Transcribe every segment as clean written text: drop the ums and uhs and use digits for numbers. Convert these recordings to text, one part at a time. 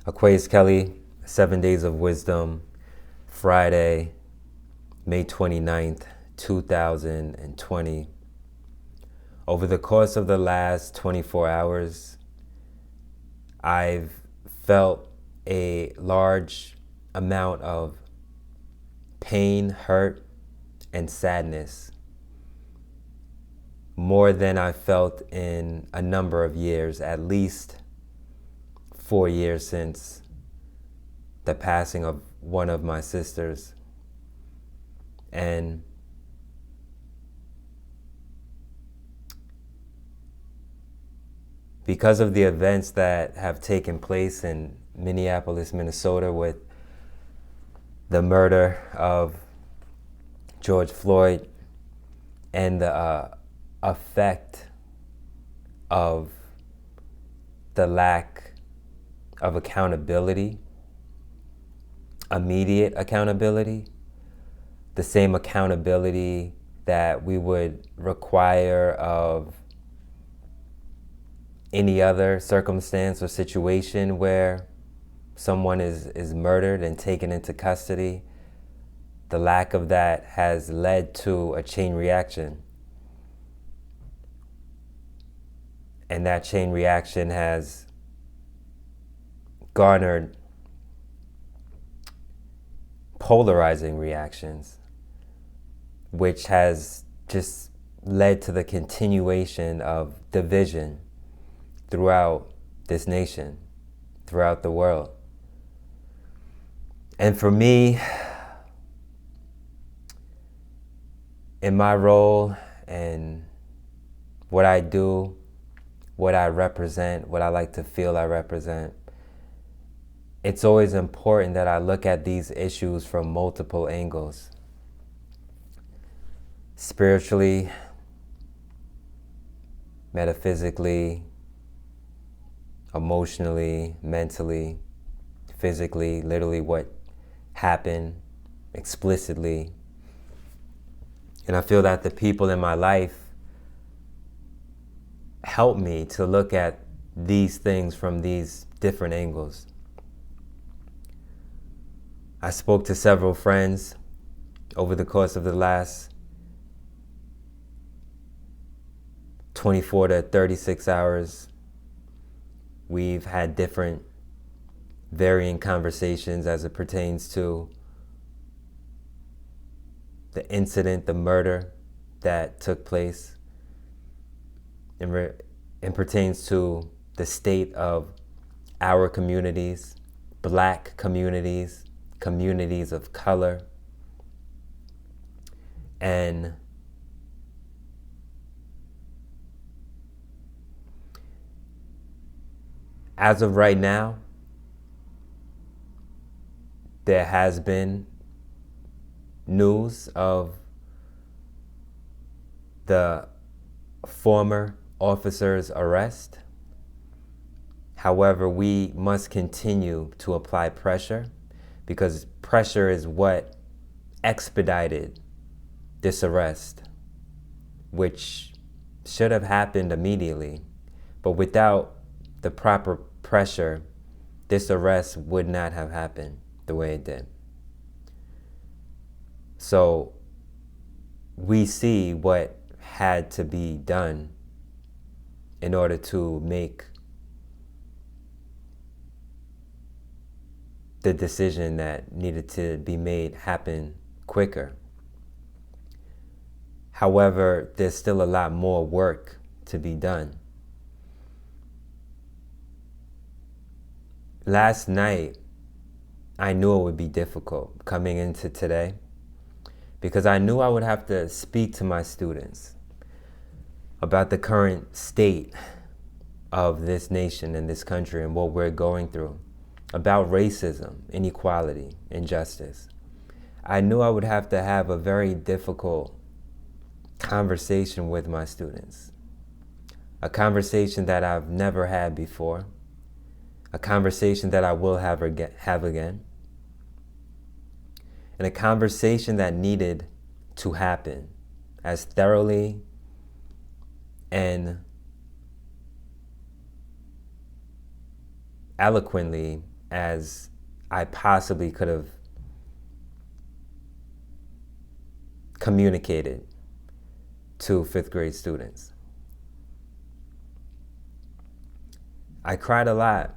Aquaus Kelley, 7 Days of Wisdom, Friday, May 29th, 2020. Over the course of the last 24 hours, I've felt a large amount of pain, hurt, and sadness, more than I felt in a number of years, at least 4 years since the passing of one of my sisters. And because of the events that have taken place in Minneapolis, Minnesota, with the murder of George Floyd and the effect of the lack of accountability, immediate accountability, the same accountability that we would require of any other circumstance or situation where someone is murdered and taken into custody. The lack of that has led to a chain reaction. And that chain reaction has garnered polarizing reactions, which has just led to the continuation of division throughout this nation, throughout the world. And for me, in my role and what I do, what I represent, what I like to feel I represent, it's always important that I look at these issues from multiple angles. Spiritually, metaphysically, emotionally, mentally, physically, literally what happened explicitly. And I feel that the people in my life help me to look at these things from these different angles. I spoke to several friends over the course of the last 24 to 36 hours. We've had different varying conversations as it pertains to the incident, the murder that took place, and pertains to the state of our communities, Black communities, communities of color, and as of right now, there has been news of the former officer's arrest. However, we must continue to apply pressure, because pressure is what expedited this arrest, which should have happened immediately. But without the proper pressure, this arrest would not have happened the way it did. So we see what had to be done in order to make the decision that needed to be made happen quicker. However, there's still a lot more work to be done. Last night, I knew it would be difficult coming into today, because I knew I would have to speak to my students about the current state of this nation and this country and what we're going through, about racism, inequality, injustice. I knew I would have to have a very difficult conversation with my students, a conversation that I've never had before, a conversation that I will have again, and a conversation that needed to happen as thoroughly and eloquently as I possibly could have communicated to 5th grade students. I cried a lot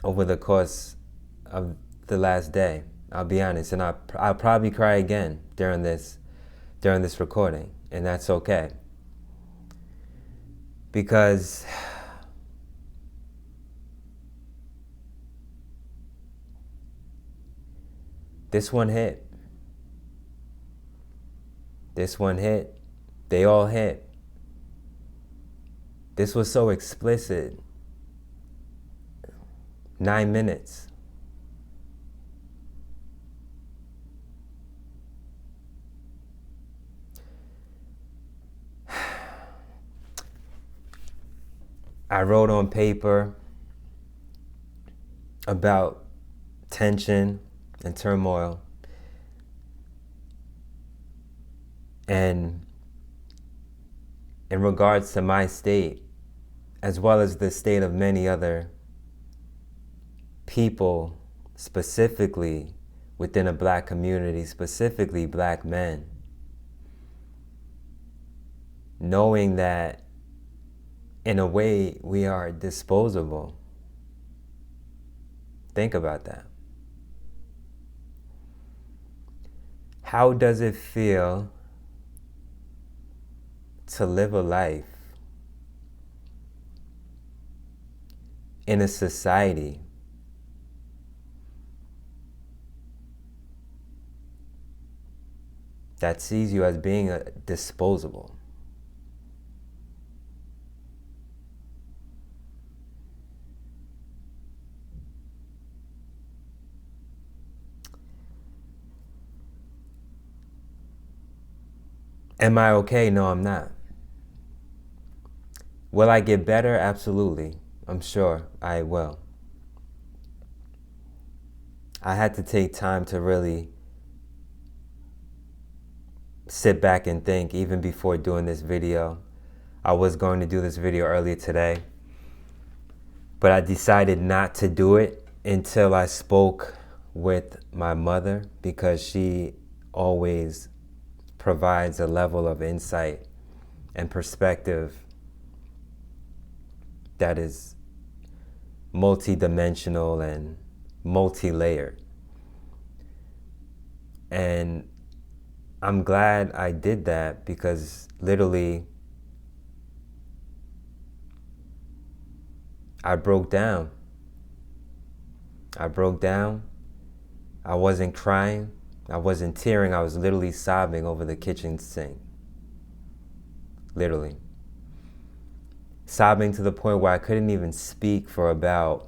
over the course of the last day, I'll be honest, and I'll probably cry again during this recording, and that's okay. Because this one hit. This one hit. They all hit. This was so explicit. 9 minutes. I wrote on paper about tension and turmoil, and in regards to my state, as well as the state of many other people, specifically within a black community, specifically black men, knowing that in a way we are disposable. Think about that. How does it feel to live a life in a society that sees you as being disposable? Am I okay? No, I'm not. Will I get better? Absolutely. I'm sure I will. I had to take time to really sit back and think, even before doing this video. I was going to do this video earlier today, but I decided not to do it until I spoke with my mother, because she always provides a level of insight and perspective that is multi-dimensional and multi-layered. And I'm glad I did that, because literally I broke down. I broke down. I wasn't crying. I wasn't tearing. I was literally sobbing over the kitchen sink. Literally. Sobbing to the point where I couldn't even speak for about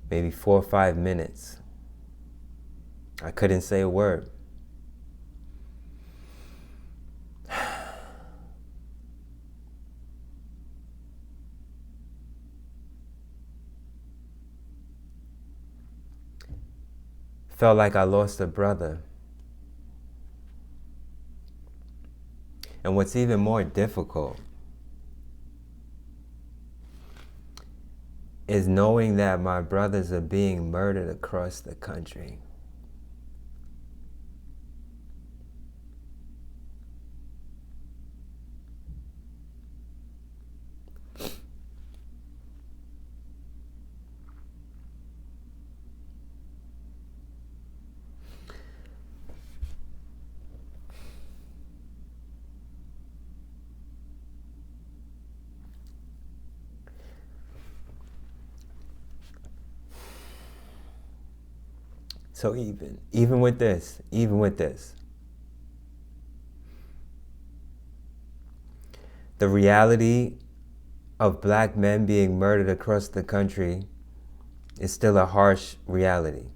maybe 4 or 5 minutes. I couldn't say a word. Felt like I lost a brother. And what's even more difficult is knowing that my brothers are being murdered across the country. So even with this, the reality of black men being murdered across the country is still a harsh reality.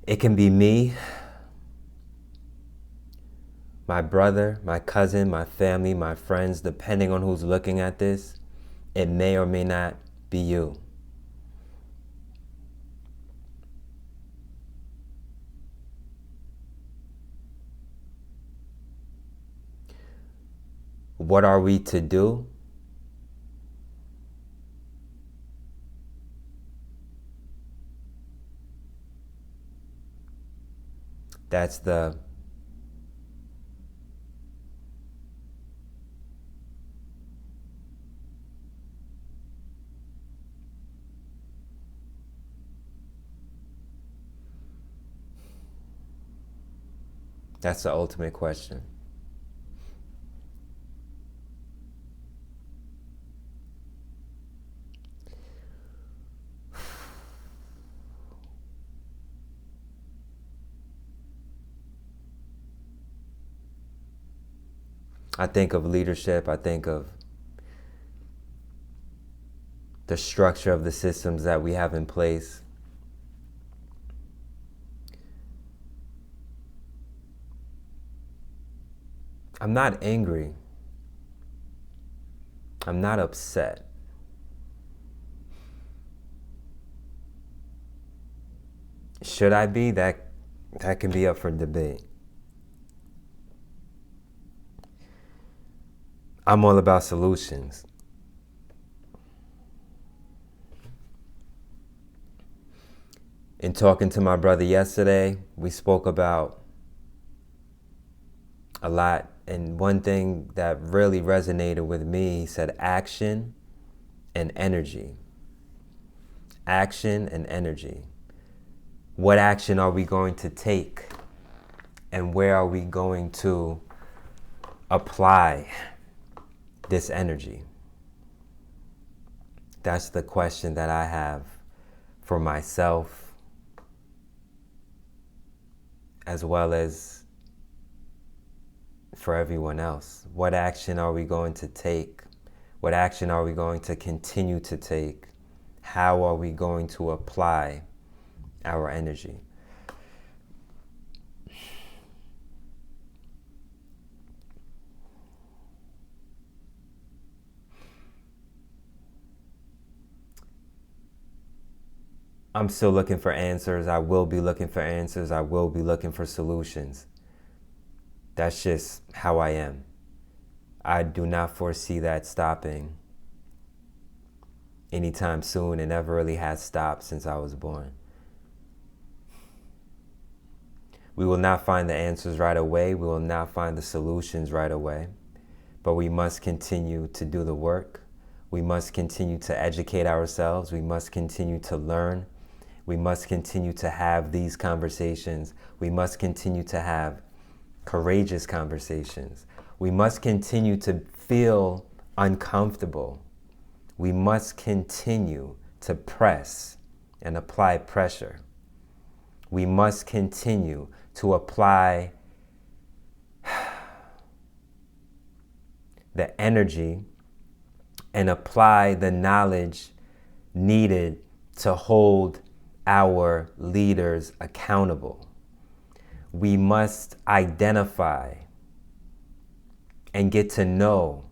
It can be me, my brother, my cousin, my family, my friends, depending on who's looking at this. It may or may not be you. what are we to do? That's the ultimate question. I think of leadership, I think of the structure of the systems that we have in place. I'm not angry. I'm not upset. Should I be? That can be up for debate. I'm all about solutions. In talking to my brother yesterday, we spoke about a lot, and one thing that really resonated with me, he said action and energy. Action and energy. What action are we going to take, and where are we going to apply this energy? That's the question that I have for myself, as well as for everyone else. What action are we going to take? What action are we going to continue to take? How are we going to apply our energy? I'm still looking for answers. I will be looking for answers. I will be looking for solutions. That's just how I am. I do not foresee that stopping anytime soon. It never really has stopped since I was born. We will not find the answers right away. We will not find the solutions right away. But we must continue to do the work. We must continue to educate ourselves. We must continue to learn. We must continue to have these conversations. We must continue to have courageous conversations. We must continue to feel uncomfortable. We must continue to press and apply pressure. We must continue to apply the energy and apply the knowledge needed to hold our leaders accountable. We must identify and get to know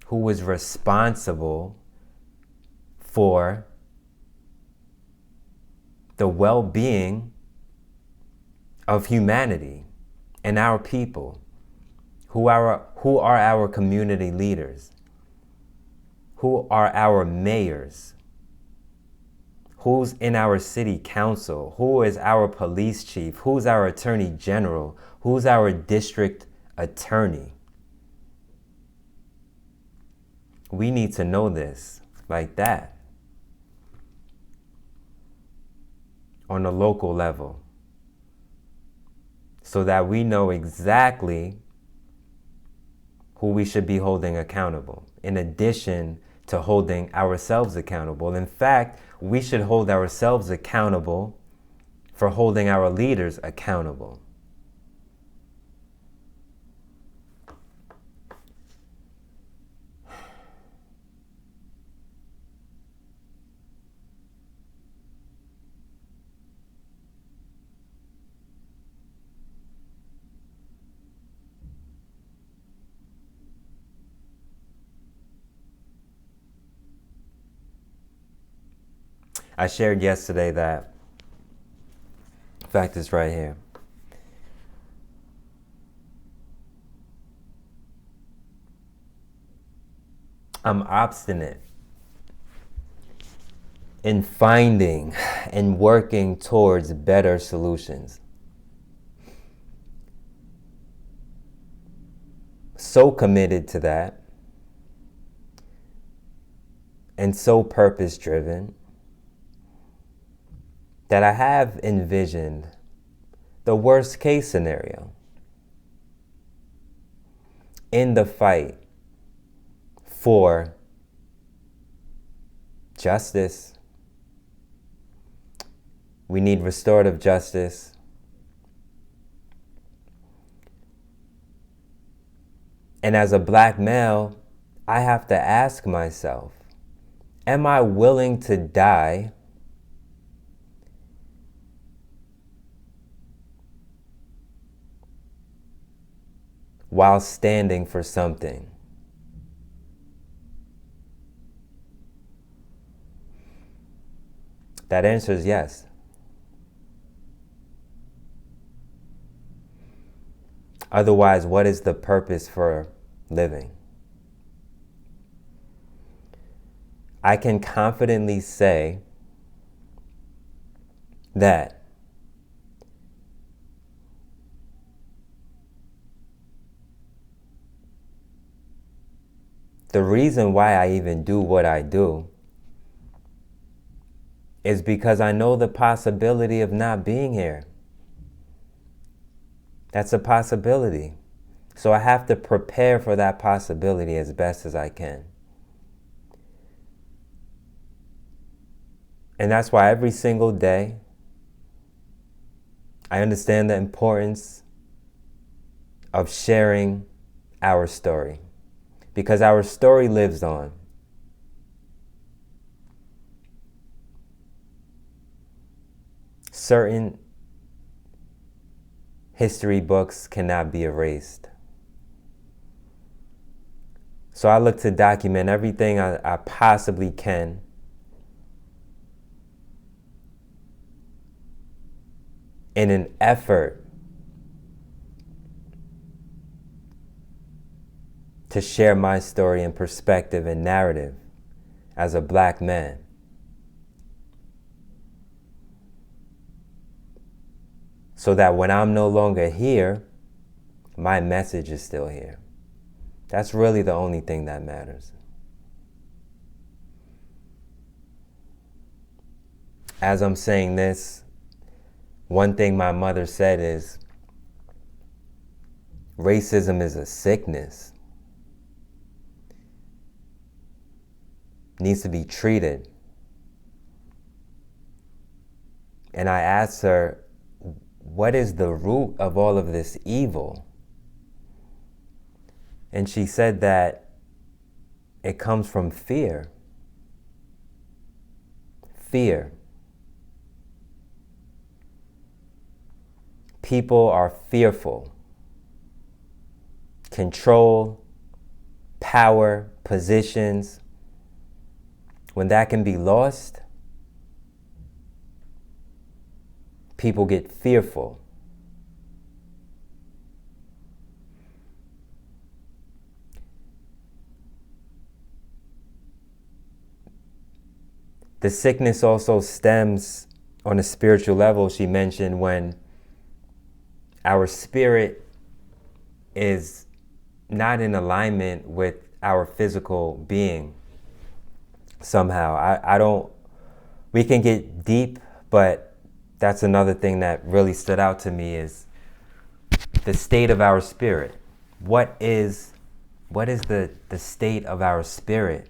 who is responsible for the well-being of humanity and our people. Who are our community leaders? Who are our mayors? Who's in our city council? Who is our police chief? Who's our attorney general? Who's our district attorney? We need to know this like that on a local level, so that we know exactly who we should be holding accountable, in addition to holding ourselves accountable. In fact, we should hold ourselves accountable for holding our leaders accountable. I shared yesterday that, in fact, it's right here. I'm obstinate in finding and working towards better solutions. So committed to that and so purpose-driven that I have envisioned the worst case scenario in the fight for justice. We need restorative justice. And as a black male, I have to ask myself, am I willing to die while standing for something? That answer is yes. Otherwise, what is the purpose for living? I can confidently say that the reason why I even do what I do is because I know the possibility of not being here. That's a possibility. So I have to prepare for that possibility as best as I can. And that's why every single day, I understand the importance of sharing our story, because our story lives on. Certain history books cannot be erased. So I look to document everything I possibly can in an effort to share my story and perspective and narrative as a black man. So that when I'm no longer here, my message is still here. That's really the only thing that matters. As I'm saying this, one thing my mother said is, racism is a sickness. Needs to be treated. And I asked her, what is the root of all of this evil? And she said that it comes from fear. Fear. People are fearful. Control, power, positions. When that can be lost, people get fearful. The sickness also stems on a spiritual level, she mentioned, when our spirit is not in alignment with our physical being somehow. I don't, we can get deep, but that's another thing that really stood out to me is the state of our spirit. What is the state of our spirit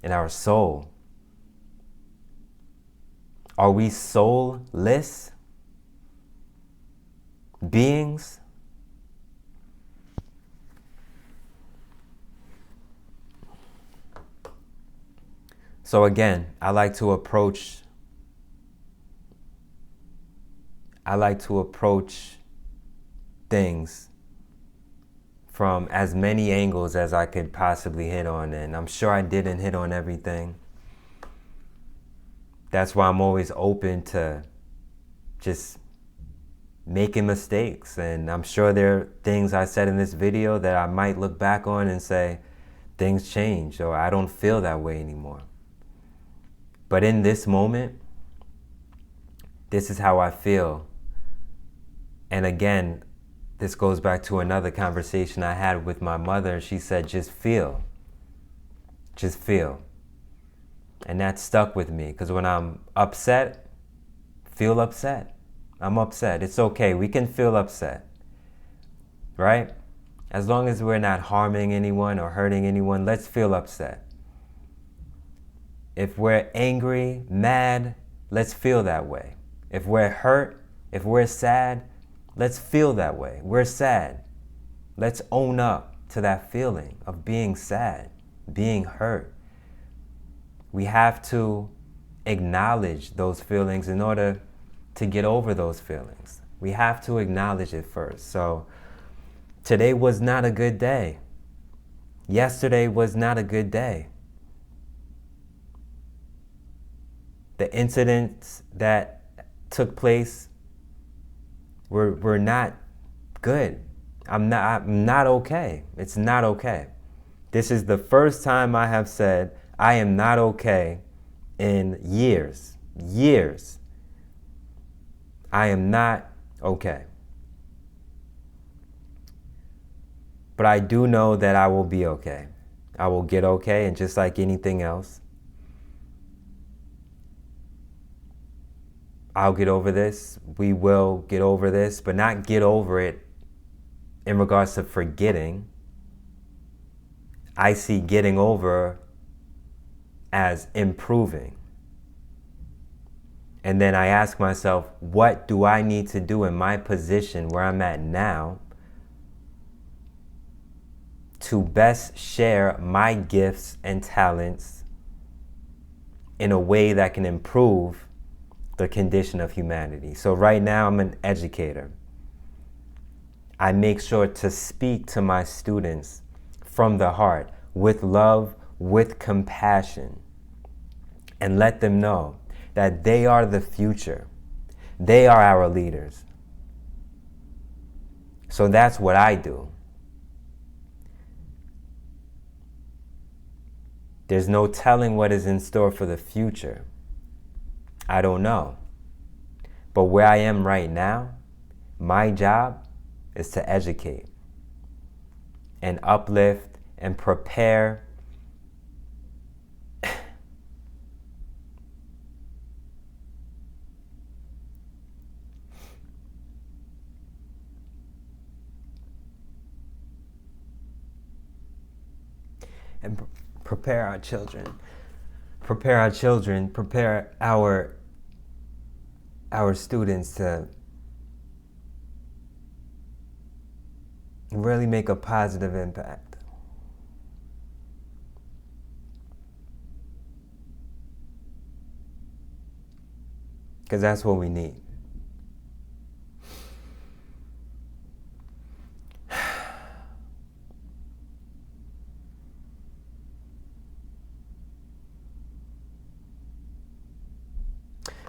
and our soul? Are we soulless beings? So again, I like to approach things from as many angles as I could possibly hit on, and I'm sure I didn't hit on everything. That's why I'm always open to just making mistakes, and I'm sure there are things I said in this video that I might look back on and say, things change, or I don't feel that way anymore. But in this moment, this is how I feel. And again, this goes back to another conversation I had with my mother. She said, just feel. Just feel. And that stuck with me, because when I'm upset, feel upset. I'm upset. It's okay. We can feel upset. Right? As long as we're not harming anyone or hurting anyone, let's feel upset. If we're angry, mad, let's feel that way. If we're hurt, if we're sad, let's feel that way. We're sad. Let's own up to that feeling of being sad, being hurt. We have to acknowledge those feelings in order to get over those feelings. We have to acknowledge it first. So today was not a good day. Yesterday was not a good day. The incidents that took place were not good. I'm not okay. It's not okay. This is the first time I have said I am not okay in years. Years. I am not okay. But I do know that I will be okay. I will get okay, and just like anything else, I'll get over this. We will get over this, but not get over it in regards to forgetting. I see getting over as improving. And then I ask myself, what do I need to do in my position where I'm at now to best share my gifts and talents in a way that can improve the condition of humanity? So right now I'm an educator. I make sure to speak to my students from the heart, with love, with compassion, and let them know that they are the future. They are our leaders. So that's what I do. There's no telling what is in store for the future. I don't know. But where I am right now, my job is to educate and uplift and prepare and prepare our children, prepare our students to really make a positive impact. Because that's what we need.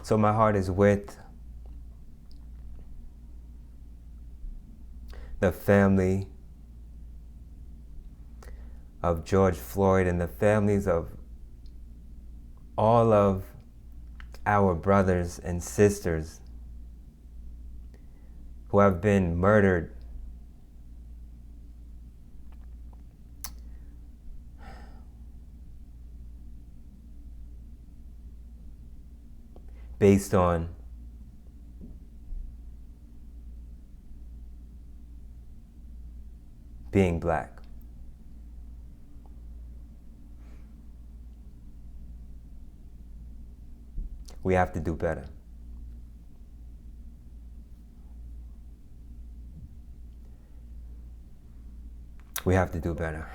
So my heart is with the family of George Floyd and the families of all of our brothers and sisters who have been murdered based on being black. We have to do better. We have to do better.